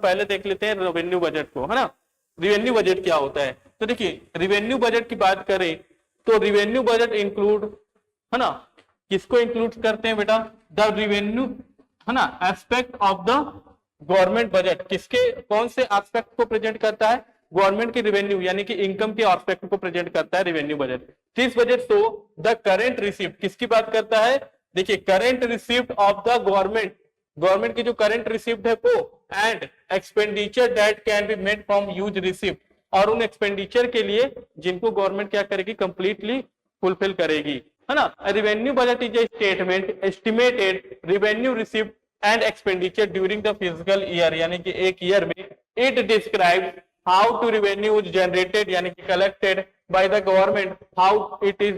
पहले देख लेते हैं रेवेन्यू बजट को, है ना। रेवेन्यू बजट क्या होता है, तो देखिए रेवेन्यू बजट की बात करें तो रेवेन्यू बजट इंक्लूड, है ना, किसको इंक्लूड करते हैं बेटा, द रेवेन्यू, है ना, aspect of the government budget. किसके कौन से एस्पेक्ट को प्रेजेंट करता है, गवर्नमेंट की रेवेन्यू यानी कि इनकम के एस्पेक्ट को प्रेजेंट करता है revenue budget. This budget show the current receipt, किसकी बात करता है, देखिए current receipt of the government, government की जो करंट रिसीप्ट है वो, and expenditure that can be made from use receipt, और उन एक्सपेंडिचर के लिए जिनको गवर्नमेंट क्या करेगी, कंप्लीटली फुलफिल करेगी, है ना। Revenue budget is a statement estimated revenue receipt and expenditure during the physical year, यानी कि एक ईयर में। It describe how to revenue is generated यानी कि collected by the government, how it is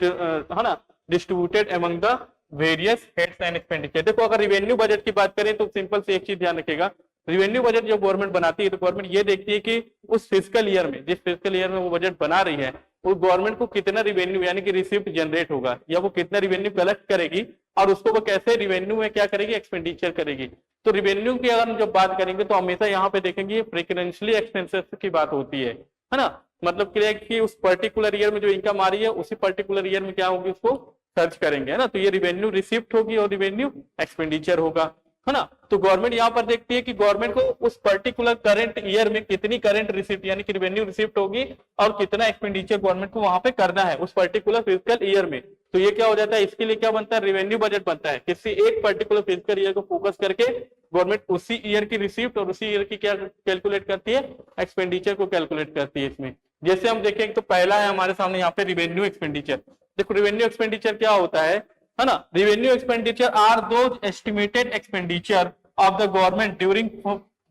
है ना distributed among the various heads and expenditure. देखो अगर रेवेन्यू बजट की बात करें तो सिंपल से एक चीज ध्यान रखिएगा, रेवेन्यू बजट जो गवर्नमेंट बनाती है तो गवर्नमेंट ये देखती है कि उस फिजिकल ईयर में, जिस फिजिकल ईयर में वो बजट बना रही है, वो गवर्नमेंट को कितना रेवेन्यू यानी कि रिसिप्ट जनरेट होगा, या वो कितना रेवेन्यू कलेक्ट करेगी और उसको वो कैसे रेवेन्यू में क्या करेगी, एक्सपेंडिचर करेगी। तो रेवेन्यू की अगर हम जब बात करेंगे तो हमेशा यहाँ पे देखेंगे प्रेफरेंशियली एक्सपेंसेस की बात होती है ना। मतलब क्या है कि उस पर्टिकुलर ईयर में जो इनकम आ रही है उसी पर्टिकुलर ईयर में क्या होगी उसको सर्च करेंगे, है ना। तो ये रेवेन्यू रिसिप्ट होगी और रेवेन्यू एक्सपेंडिचर होगा, है ना। तो गवर्नमेंट यहाँ पर देखती है कि गवर्नमेंट को उस पर्टिकुलर करंट ईयर में कितनी करंट रिसिप्ट यानी कि रेवेन्यू रिसिप्ट होगी और कितना एक्सपेंडिचर गवर्नमेंट को वहां पे करना है उस पर्टिकुलर फिजिकल ईयर में। तो ये क्या हो जाता है, इसके लिए क्या बनता है, रेवेन्यू बजट बनता है। किसी एक पर्टिकुलर फिजिकल ईयर को फोकस करके गवर्नमेंट उसी ईयर की रिसिप्ट और उसी ईयर की क्या कैलकुलेट करती है, एक्सपेंडिचर को कैलकुलेट करती है इसमें। जैसे हम देखें तो पहला है हमारे सामने यहाँ पे रेवेन्यू एक्सपेंडिचर। देखो रेवेन्यू एक्सपेंडिचर क्या होता है ना। Revenue expenditure are those estimated expenditure of the government during,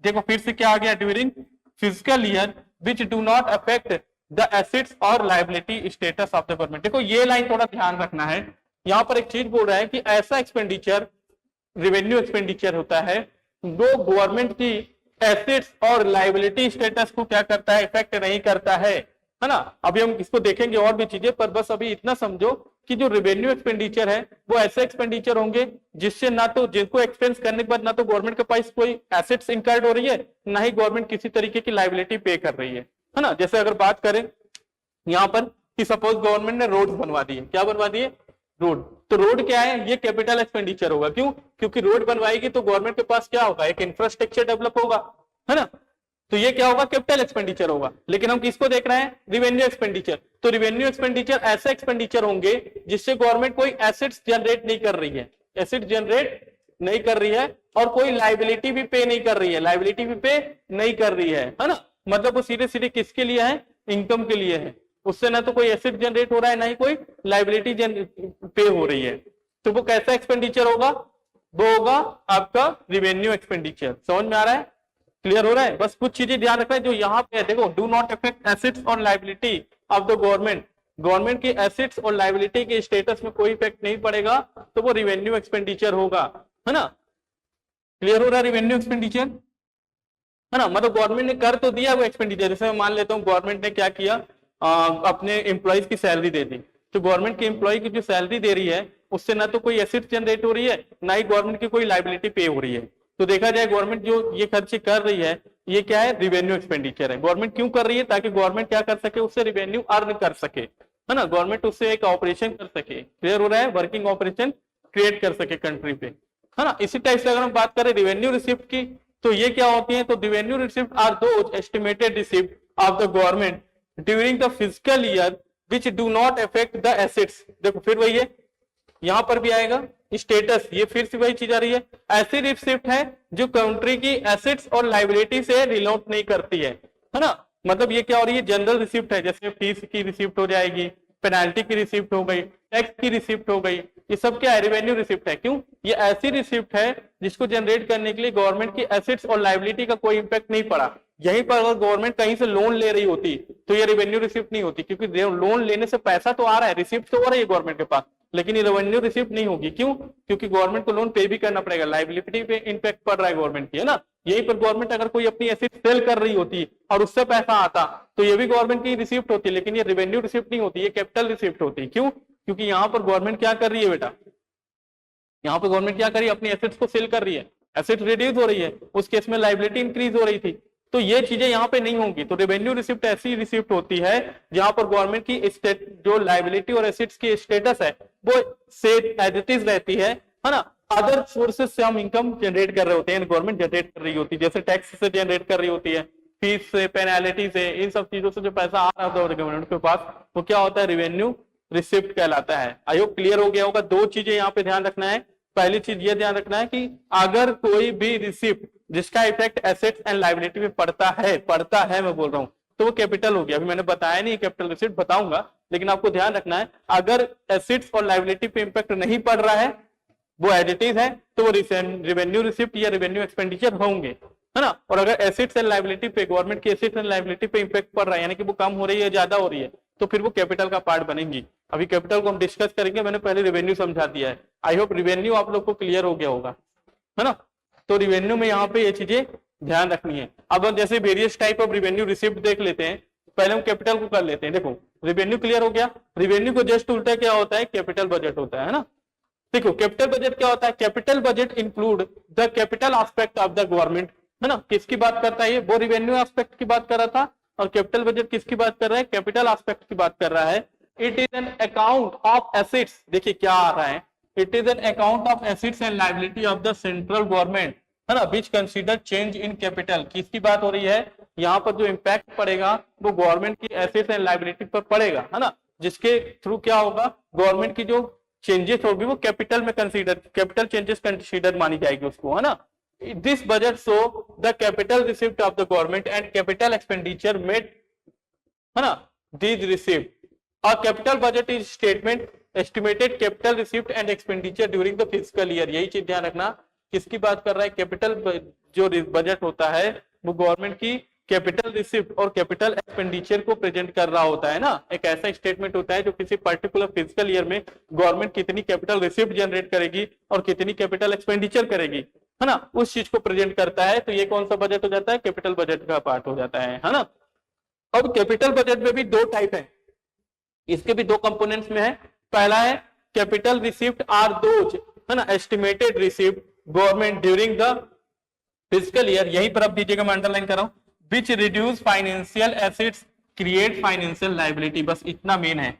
देखो फिर से क्या आ गया, during physical year which do not affect the assets और liability status of the government. देखो ये लाइन थोड़ा ध्यान रखना है, यहाँ पर एक चीज बोल रहा है कि ऐसा एक्सपेंडिचर रेवेन्यू एक्सपेंडिचर होता है जो गवर्नमेंट की एसेट्स और लायबिलिटी स्टेटस को क्या करता है, इफेक्ट नहीं करता है ना। अभी हम इसको देखेंगे और भी चीजें, पर बस अभी इतना समझो कि जो रेवेन्यू एक्सपेंडिचर है वो ऐसे एक्सपेंडिचर होंगे जिससे ना तो जिनको एक्सपेंस करने के बाद ना तो गवर्नमेंट के पास कोई एसेट्स इंकर्ड हो रही है, ना ही गवर्नमेंट किसी तरीके की लायबिलिटी पे कर रही है ना। जैसे अगर बात करें यहाँ पर कि सपोज गवर्नमेंट ने रोड बनवा दिए, क्या बनवा दिए, रोड। तो रोड क्या है, ये कैपिटल एक्सपेंडिचर होगा। क्यों, क्योंकि रोड बनवाएगी तो गवर्नमेंट के पास क्या होगा, एक इंफ्रास्ट्रक्चर डेवलप होगा, है ना। तो ये क्या होगा, कैपिटल एक्सपेंडिचर होगा। लेकिन हम किसको देख रहे हैं, रेवेन्यू एक्सपेंडिचर। तो रेवेन्यू एक्सपेंडिचर ऐसे एक्सपेंडिचर होंगे जिससे गवर्नमेंट कोई एसेट्स जनरेट नहीं कर रही है, एसेट जनरेट नहीं कर रही है और कोई लायबिलिटी भी पे नहीं कर रही है, लायबिलिटी भी पे नहीं कर रही है ना। मतलब वो सीधे सीधे किसके लिए है, इनकम के लिए है। उससे ना तो कोई एसेट जनरेट हो रहा है ना ही कोई लायबिलिटी पे हो रही है। तो वो कैसा एक्सपेंडिचर होगा, वो होगा आपका रेवेन्यू एक्सपेंडिचर। समझ में आ रहा है, क्लियर हो रहा है। बस कुछ चीजें ध्यान रखना है जो यहाँ पे है। देखो, डू नॉट अफेक्ट एसेट्स और liability of the government, government की एसेट्स और लायबिलिटी के स्टेटस में कोई इफेक्ट नहीं पड़ेगा, तो वो रेवेन्यू एक्सपेंडिचर होगा, है ना। क्लियर हो रहा है, रेवेन्यू एक्सपेंडिचर, है ना। मतलब गवर्नमेंट ने कर तो दिया वो एक्सपेंडिचर। जैसे मैं मान लेता हूँ गवर्नमेंट ने क्या किया, अपने एम्प्लॉइज की सैलरी दे दी। तो गवर्नमेंट की एम्प्लॉय की जो सैलरी दे रही है उससे ना तो कोई एसेट जनरेट हो रही है ना ही गवर्नमेंट की कोई लायबिलिटी पे हो रही है। तो देखा जाए गवर्नमेंट जो ये खर्चे कर रही है ये क्या है, रेवेन्यू एक्सपेंडिचर है। गवर्नमेंट क्यों कर रही है, ताकि गवर्नमेंट क्या कर सके, उससे रेवेन्यू अर्न कर सके, है ना। गवर्नमेंट उससे एक ऑपरेशन कर सके, क्लियर हो रहा है, वर्किंग ऑपरेशन क्रिएट कर सके कंट्री पे, है ना। इसी टाइप से अगर हम बात करें रेवेन्यू रिसिप्ट की, तो ये क्या होती है, तो revenue receipt are those estimated receipt of the government during the physical year which do not affect the assets. देखो फिर वही है, यहां पर भी आएगा स्टेटस, ये फिर से वही चीज आ रही है। ऐसी रिसिप्ट है जो कंट्री की एसेट्स और लायबिलिटी से रिलेट नहीं करती है ना। मतलब ये क्या हो रही है, जनरल रिसिप्ट है, जैसे फीस की रिसिप्ट हो जाएगी, पेनाल्टी की रिसिप्ट हो गई, टैक्स की रिसिप्ट हो गई, ये सब क्या है, रेवेन्यू रिसिप्ट है। क्यों, ये ऐसी रिसिप्ट है जिसको जनरेट करने के लिए गवर्नमेंट की एसेट्स और लायबिलिटी का कोई इंपैक्ट नहीं पड़ा। यहीं पर अगर गवर्नमेंट कहीं से लोन ले रही होती तो ये रेवेन्यू रिसिप्ट नहीं होती, क्योंकि लोन लेने से पैसा तो आ रहा है, रिसिप्ट तो हो रही है गवर्नमेंट के पास, लेकिन ये रेवेन्यू रिसिप्ट नहीं होगी। क्यों, क्योंकि गवर्नमेंट को लोन पे भी करना पड़ेगा, लायबिलिटी पे इंपैक्ट पड़ रहा है गवर्नमेंट की, है ना। यहीं पर गवर्नमेंट अगर कोई अपनी एसेट सेल कर रही होती और उससे पैसा आता तो ये भी गवर्नमेंट की रिसिप्ट होती, लेकिन ये रेवेन्यू रिसिप्ट नहीं होती, ये कैपिटल रिसिप्ट होती। क्यों, क्योंकि यहाँ पर गवर्नमेंट क्या कर रही है बेटा, यहाँ पर गवर्नमेंट क्या कर रही है, अपनी एसेट्स को सेल कर रही है, एसेट रिड्यूस हो रही है, उस केस में लाइबिलिटी इंक्रीज हो रही थी। तो ये चीजें यहाँ पे नहीं होंगी। तो रेवेन्यू रिसिप्ट ऐसी रिसिप्ट होती है जहां पर गवर्नमेंट की स्टेट जो लाइबिलिटी और एसेट्स की स्टेटस है वो सेम एज इट इज रहती है ना। अदर सोर्सेज से हम इनकम जनरेट कर रहे होते हैं, गवर्नमेंट जनरेट कर रही होती है, जैसे टैक्स से जनरेट कर रही होती है, फीस से, पेनाल्टी से, इन सब चीजों से जो पैसा आ रहा होता है गवर्नमेंट के पास, वो क्या होता है, रेवेन्यू रिसिप्ट कहलाता है। आई होप क्लियर हो गया होगा। दो चीजें यहाँ पे ध्यान रखना है। पहली चीज ये ध्यान रखना है कि अगर कोई भी रिसिप्ट जिसका इफेक्ट एसेट्स एंड लायबिलिटी पे पड़ता है मैं बोल रहा हूं, तो वो कैपिटल हो गया। अभी मैंने बताया नहीं कैपिटल रिसिप्ट, बताऊंगा, लेकिन आपको ध्यान रखना है अगर एसेट्स और लायबिलिटी पे इंपैक्ट नहीं पड़ रहा है, वो एज इट इज है, तो वो रेवेन्यू रिसिप्ट या रेवेन्यू एक्सपेंडिचर होंगे, है ना। और अगर एसेट्स एंड लायबिलिटी पे, गवर्नमेंट की एसेट्स एंड लायबिलिटी पे इंपैक्ट पड़ रहा है, यानी कि वो कम हो रही है, ज्यादा हो रही है, तो फिर वो कैपिटल का पार्ट बनेंगी। अभी कैपिटल को हम डिस्कस करेंगे, मैंने पहले रेवेन्यू समझा दिया है। आई होप रेवेन्यू आप लोग को क्लियर हो गया होगा, है ना। तो रेवेन्यू में यहाँ पे ये चीजें ध्यान रखनी है। अब हम जैसे various type of revenue receipt देख लेते हैं, पहले हम कैपिटल को कर लेते हैं। देखो रेवेन्यू क्लियर हो गया, रेवेन्यू को जस्ट उल्टा क्या होता है, कैपिटल बजट होता है ना। देखो कैपिटल बजट क्या होता है, capital budget include the capital aspect of the government, है ना। किसकी बात करता है ये, वो रेवेन्यू एस्पेक्ट की बात कर रहा था, और कैपिटल बजट किसकी बात कर रहा है, कैपिटल एस्पेक्ट की बात कर रहा है। It is an account of assets, देखिए क्या आ रहा है, it is an account of assets and liability of the central government, है ना, विच कंसीडर चेंज इन कैपिटल। किसकी बात हो रही है, यहाँ पर जो इम्पैक्ट पड़ेगा वो गवर्नमेंट की एसेट्स एंड लायबिलिटी पर पड़ेगा, है ना, जिसके थ्रू क्या होगा, गवर्नमेंट की जो चेंजेस होगी वो कैपिटल में कंसीडर, कैपिटल चेंजेस कंसीडर मानी जाएगी उसको, है ना। This budget show the capital receipt of the government and capital expenditure made, है ना, these receipt. A capital budget is statement estimated capital receipt and expenditure during the physical year. यही चीज ध्यान रखना, किसकी बात कर रहा है, कैपिटल जो बजट होता है वो गवर्नमेंट की कैपिटल रिसिप्ट और कैपिटल एक्सपेंडिचर को प्रेजेंट कर रहा होता है ना। एक ऐसा स्टेटमेंट होता है जो किसी पर्टिकुलर फिजिकल ईयर में गवर्नमेंट कितनी कैपिटल रिसिप्ट जनरेट करेगी और कितनी कैपिटल एक्सपेंडिचर करेगी, है ना, उस चीज को प्रेजेंट करता है। तो ये कौन सा बजट हो जाता है, कैपिटल बजट का पार्ट हो जाता है ना। अब कैपिटल बजट में भी दो टाइप है, इसके भी दो कंपोनेंट्स में है। पहला है कैपिटल रिसिप्ट आर दोज, है ना, estimated receipt government during the physical year, यहीं पर आप दीजिएगा, मैं अंडरलाइन कर रहा हूं, which reduce financial assets create financial liability, बस इतना मेन है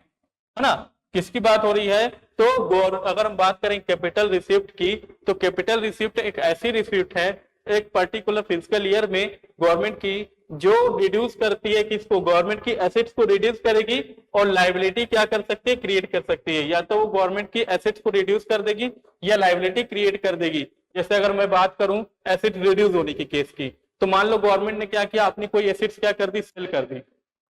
ना। किसकी बात हो रही है, तो अगर हम बात करें कैपिटल रिसिप्ट की, तो कैपिटल रिसिप्ट एक ऐसी रिसिप्ट है एक पर्टिकुलर फिजिकल ईयर में गवर्नमेंट की जो रिड्यूस करती है, किसको, गवर्नमेंट की एसेट्स को रिड्यूस करेगी और लायबिलिटी क्या कर सकती है, क्रिएट कर सकती है। या तो वो गवर्नमेंट की एसेट्स को रिड्यूस कर देगी या लायबिलिटी क्रिएट कर देगी। जैसे अगर मैं बात करूं एसेट रिड्यूस होने की केस की, तो मान लो गवर्नमेंट ने क्या किया, अपनी कोई एसेट्स क्या कर दी, सेल कर दी,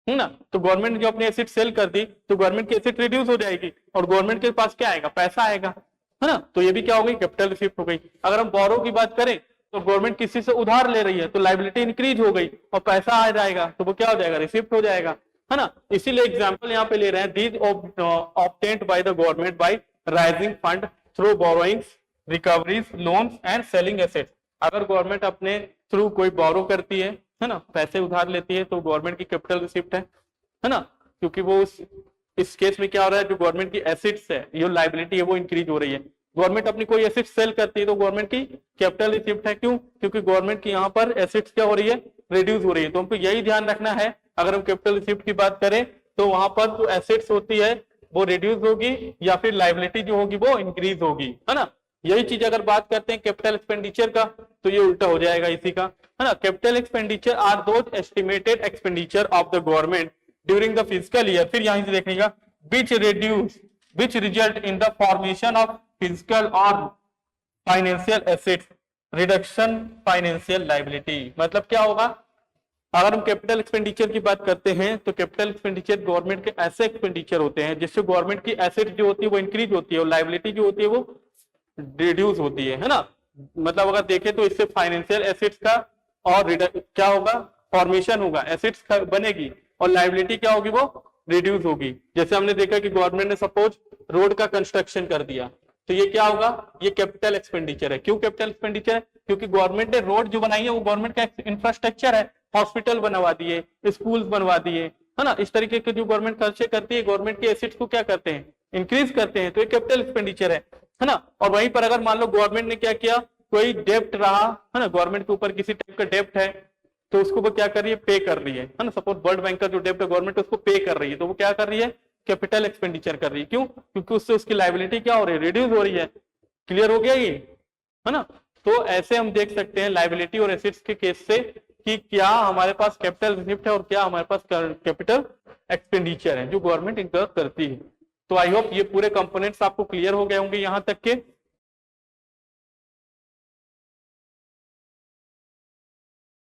है ना। तो गवर्नमेंट ने जो अपनी एसेट सेल कर दी तो गवर्नमेंट की एसेट रिड्यूस हो जाएगी और गवर्नमेंट के पास क्या आएगा, पैसा आएगा, है ना। तो ये भी क्या हो गई, कैपिटल रिसिप्ट हो गई। अगर हम बोरो की बात करें तो गवर्नमेंट किसी से उधार ले रही है तो लायबिलिटी इंक्रीज हो गई और पैसा आ जाएगा, तो वो क्या हो जाएगा, रिसिप्ट हो जाएगा, है ना। इसीलिए एग्जाम्पल यहाँ पे ले रहे हैं, these obtained by the government by rising fund through borrowings, recoveries, loans and selling assets. अगर गवर्नमेंट अपने थ्रू कोई बोरो करती है ना, पैसे उधार लेती है, तो गवर्नमेंट की कैपिटल रिसिप्ट है ना, क्योंकि वो इस केस में क्या हो रहा है, जो गवर्नमेंट की एसेट्स है, ये लायबिलिटी है, वो इंक्रीज हो रही है। गवर्नमेंट अपनी कोई एसेट सेल करती है तो गवर्नमेंट की कैपिटल रिसिप्ट है, क्यों, क्योंकि गवर्नमेंट की यहाँ पर एसेट्स क्या हो रही है, रिड्यूस हो रही है। तो हमको यही ध्यान रखना है, अगर हम कैपिटल रिसिप्ट की बात करें तो वहां पर जो एसेट्स होती है वो रिड्यूस होगी या फिर लायबिलिटी जो होगी वो इंक्रीज होगी, है ना। यही चीज अगर बात करते हैं कैपिटल एक्सपेंडिचर का, तो ये उल्टा हो जाएगा इसी का, है ना। Capital expenditure are those estimated expenditure of the government during the physical year, फिर यहीं से देखिएगा, which result in the formation of physical और financial assets, reduction financial liability. मतलब क्या होगा, अगर हम कैपिटल एक्सपेंडिचर की बात करते हैं तो कैपिटल एक्सपेंडिचर गवर्नमेंट के ऐसे एक्सपेंडिचर होते हैं जिससे गवर्नमेंट की एसेट जो होती है वो इंक्रीज होती है और लायबिलिटी जो होती है वो रिड्यूस होती है ना। मतलब अगर देखें तो इससे फाइनेंशियल एसेट्स का और क्या होगा, फॉर्मेशन होगा, एसेट्स बनेगी और लायबिलिटी क्या होगी, वो रिड्यूस होगी। जैसे हमने देखा कि गवर्नमेंट ने सपोज रोड का कंस्ट्रक्शन कर दिया, तो ये क्या होगा, ये कैपिटल एक्सपेंडिचर है। क्यों कैपिटल एक्सपेंडिचर है, क्योंकि गवर्नमेंट ने रोड जो बनाई है वो गवर्नमेंट का इंफ्रास्ट्रक्चर है, हॉस्पिटल बनवा दिए, स्कूल बनवा दिए, है ना। इस तरीके के जो गवर्नमेंट खर्चे करती है, गवर्नमेंट के एसेट्स को क्या करते हैं, इंक्रीज करते हैं, तो ये कैपिटल एक्सपेंडिचर है ना। और वहीं पर अगर मान लो गवर्नमेंट ने क्या किया, कोई डेप्ट रहा है ना, गवर्नमेंट के ऊपर किसी टाइप का डेप्ट है, तो उसको वो क्या कर रही है, पे कर रही है ना। सपोज वर्ल्ड बैंक का जो डेप्ट है गवर्नमेंट उसको पे कर रही है, तो वो क्या कर रही है, कैपिटल एक्सपेंडिचर कर रही है। क्यों? क्योंकि उससे उसकी लायबिलिटी क्या हो रही है, रिड्यूस हो रही है। क्लियर हो गया ये, है ना। तो ऐसे हम देख सकते हैं लायबिलिटी और एसेट्स के केस से कि क्या हमारे पास कैपिटल रिसिप्ट है और क्या हमारे पास कैपिटल एक्सपेंडिचर है जो गवर्नमेंट इंकर करती है। तो आई होप ये पूरे कंपोनेंट्स आपको क्लियर हो गए होंगे यहां तक के।